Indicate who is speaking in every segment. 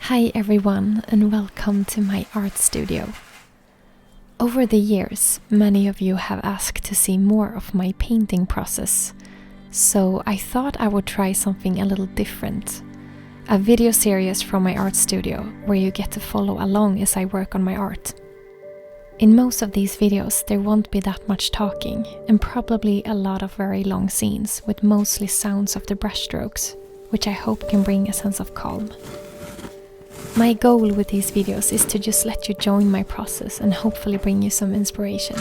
Speaker 1: Hi everyone and welcome to my art studio. Over the years, many of you have asked to see more of my painting process, so I thought I would try something a little different. A video series from my art studio where you get to follow along as I work on my art. In most of these videos there won't be that much talking and probably a lot of very long scenes with mostly sounds of the brushstrokes, which I hope can bring a sense of calm. My goal with these videos is to just let you join my process and hopefully bring you some inspiration.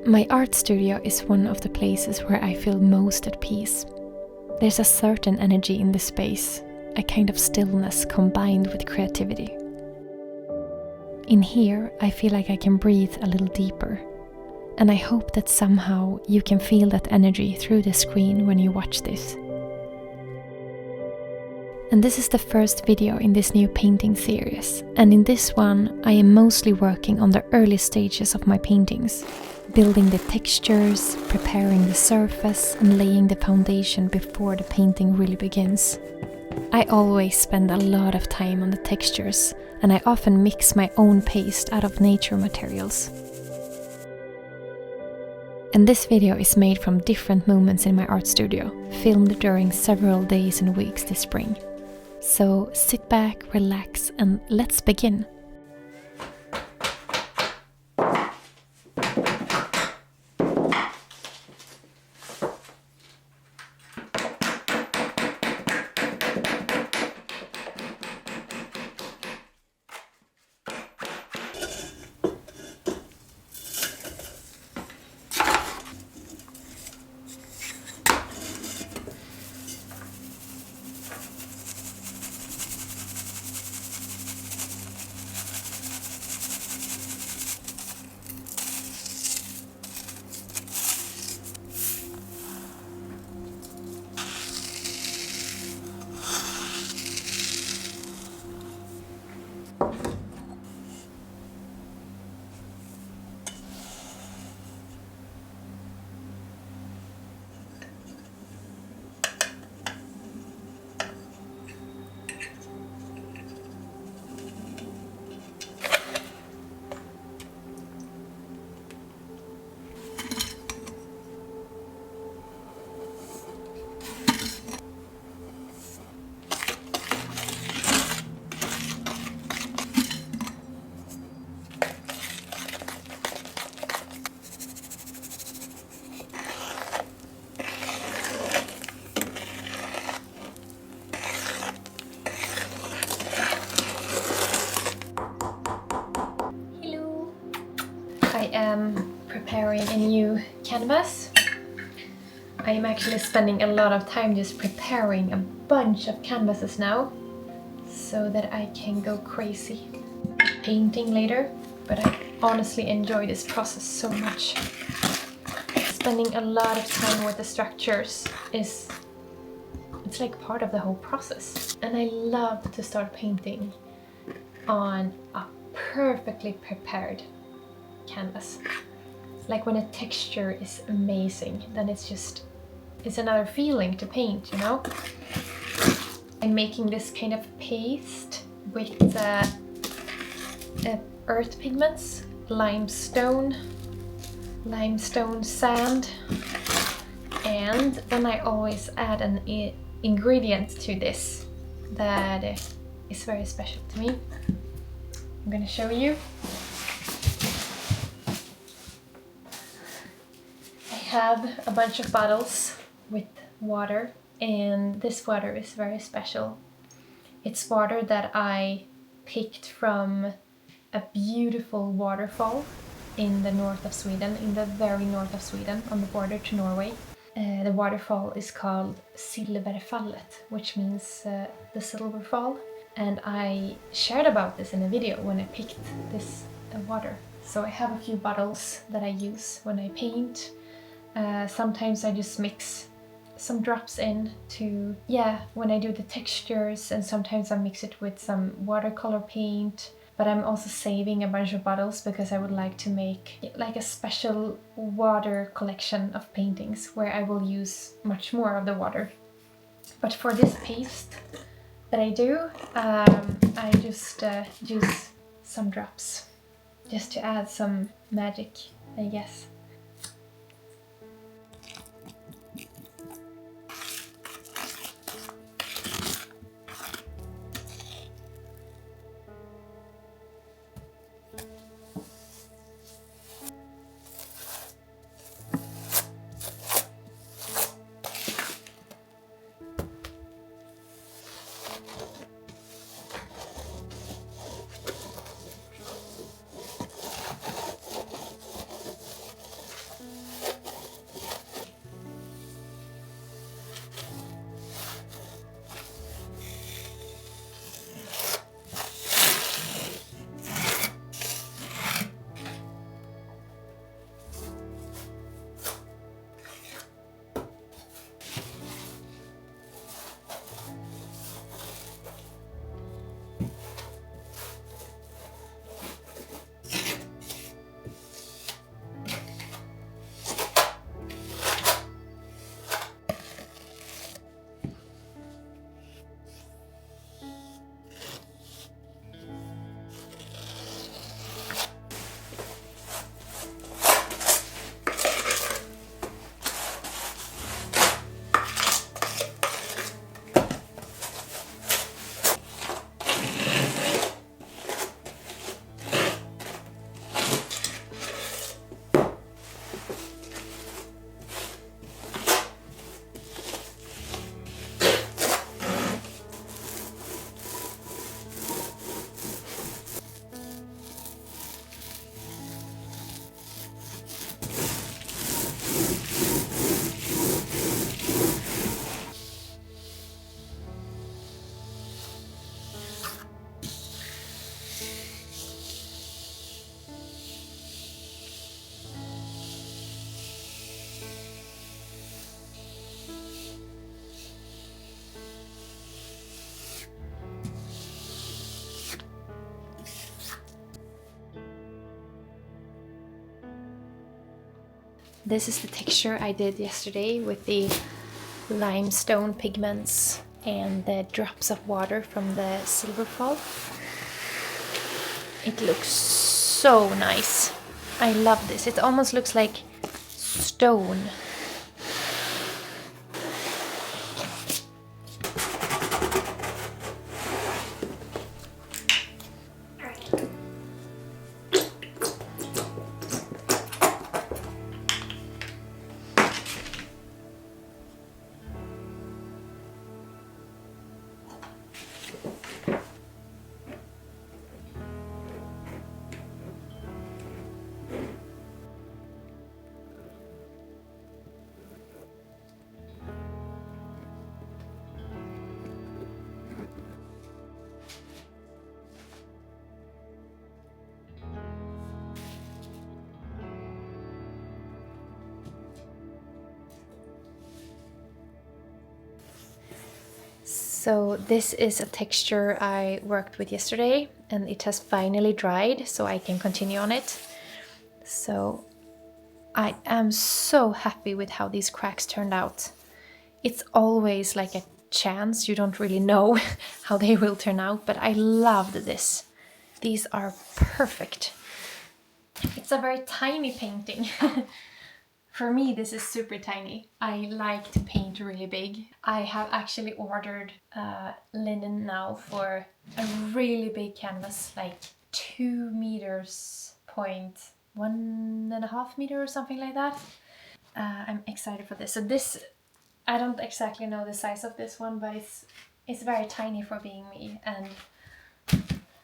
Speaker 1: My art studio is one of the places where I feel most at peace. There's a certain energy in the space, a kind of stillness combined with creativity. In here, I feel like I can breathe a little deeper. And I hope that somehow you can feel that energy through the screen when you watch this. And this is the first video in this new painting series, and in this one I am mostly working on the early stages of my paintings, building the textures, preparing the surface and laying the foundation before the painting really begins. I always spend a lot of time on the textures, and I often mix my own paste out of nature materials. And this video is made from different moments in my art studio, filmed during several days and weeks this spring. So sit back, relax, and let's begin. I am preparing a new canvas. I am actually spending a lot of time just preparing a bunch of canvases now, so that I can go crazy painting later, but I honestly enjoy this process so much. Spending a lot of time with the structures it's like part of the whole process. And I love to start painting on a perfectly prepared canvas. Like when a texture is amazing, then it's another feeling to paint, you know? I'm making this kind of paste with earth pigments, limestone sand, and then I always add an ingredient to this that is very special to me. I'm gonna show you. I have a bunch of bottles with water, and this water is very special. It's water that I picked from a beautiful waterfall in the north of Sweden, in the very north of Sweden, on the border to Norway. The waterfall is called Silverfallet, which means the silver fall, and I shared about this in a video when I picked this water. So I have a few bottles that I use when I paint. Sometimes I just mix some drops in to, when I do the textures, and sometimes I mix it with some watercolor paint. But I'm also saving a bunch of bottles because I would like to make like a special water collection of paintings where I will use much more of the water. But for this paste that I do, I just use some drops just to add some magic, I guess. This is the texture I did yesterday with the limestone pigments and the drops of water from the silver fall. It looks so nice. I love this. It almost looks like stone. So this is a texture I worked with yesterday and it has finally dried so I can continue on it. So I am so happy with how these cracks turned out. It's always like a chance, you don't really know how they will turn out, but I loved this. These are perfect. It's a very tiny painting. For me, this is super tiny. I like to paint really big. I have actually ordered linen now for a really big canvas, like 2 meters point 1.5 meter or something like that. I'm excited for this. So this, I don't exactly know the size of this one, but it's very tiny for being me, and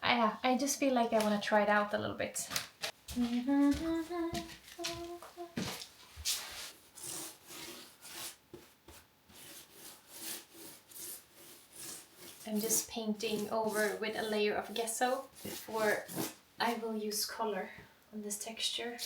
Speaker 1: I just feel like I want to try it out a little bit. I'm just painting over with a layer of gesso before I will use color on this texture.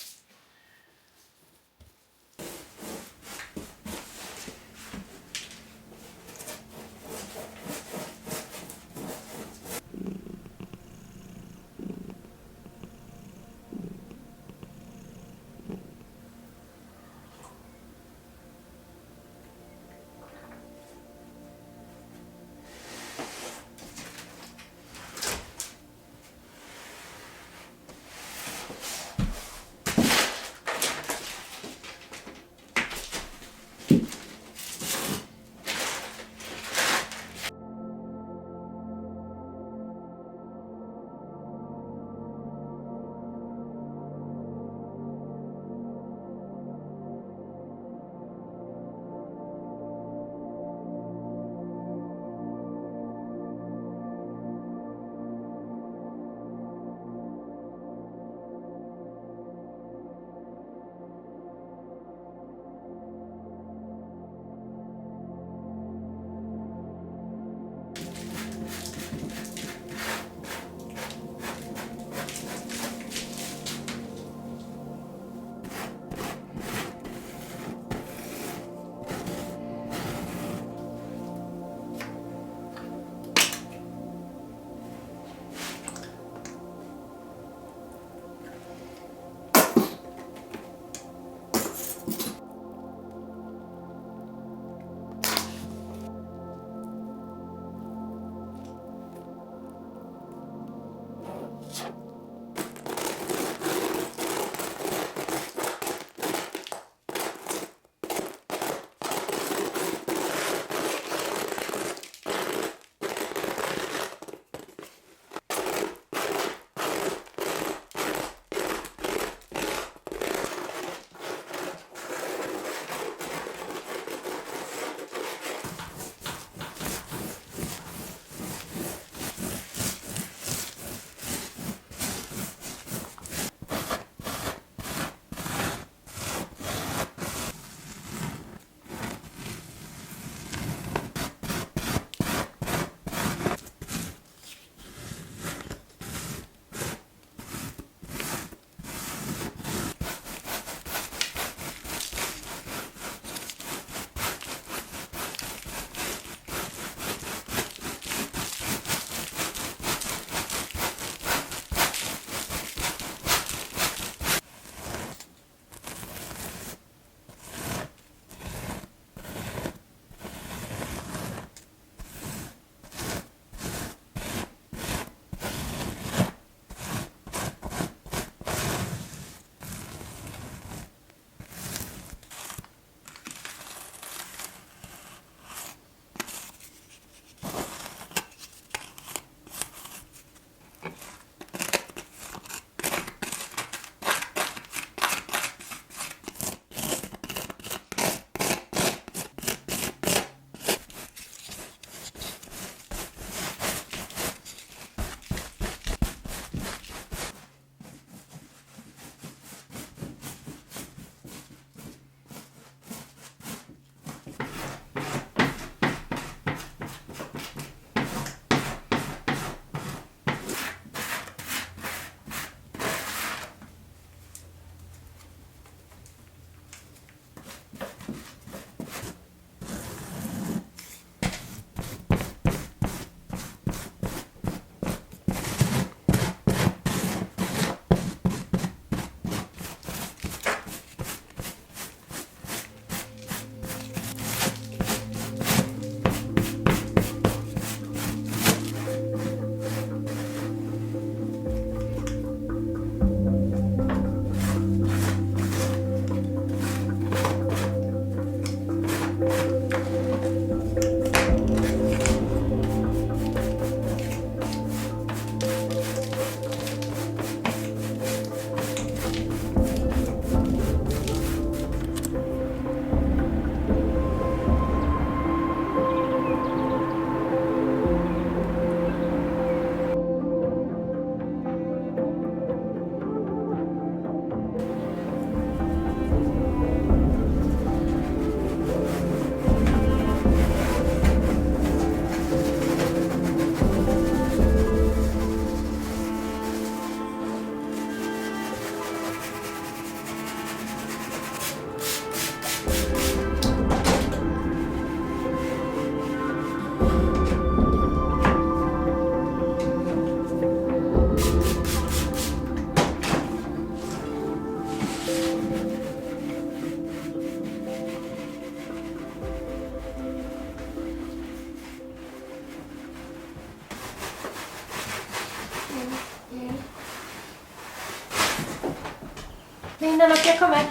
Speaker 1: Penelope, jag kommer.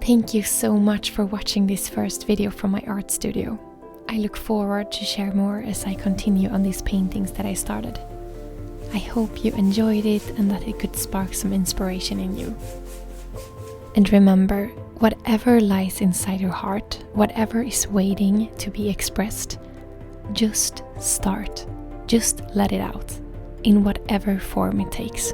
Speaker 1: Thank you so much for watching this first video from my art studio. I look forward to share more as I continue on these paintings that I started. I hope you enjoyed it and that it could spark some inspiration in you. And remember, whatever lies inside your heart, whatever is waiting to be expressed, just start. Just let it out, in whatever form it takes.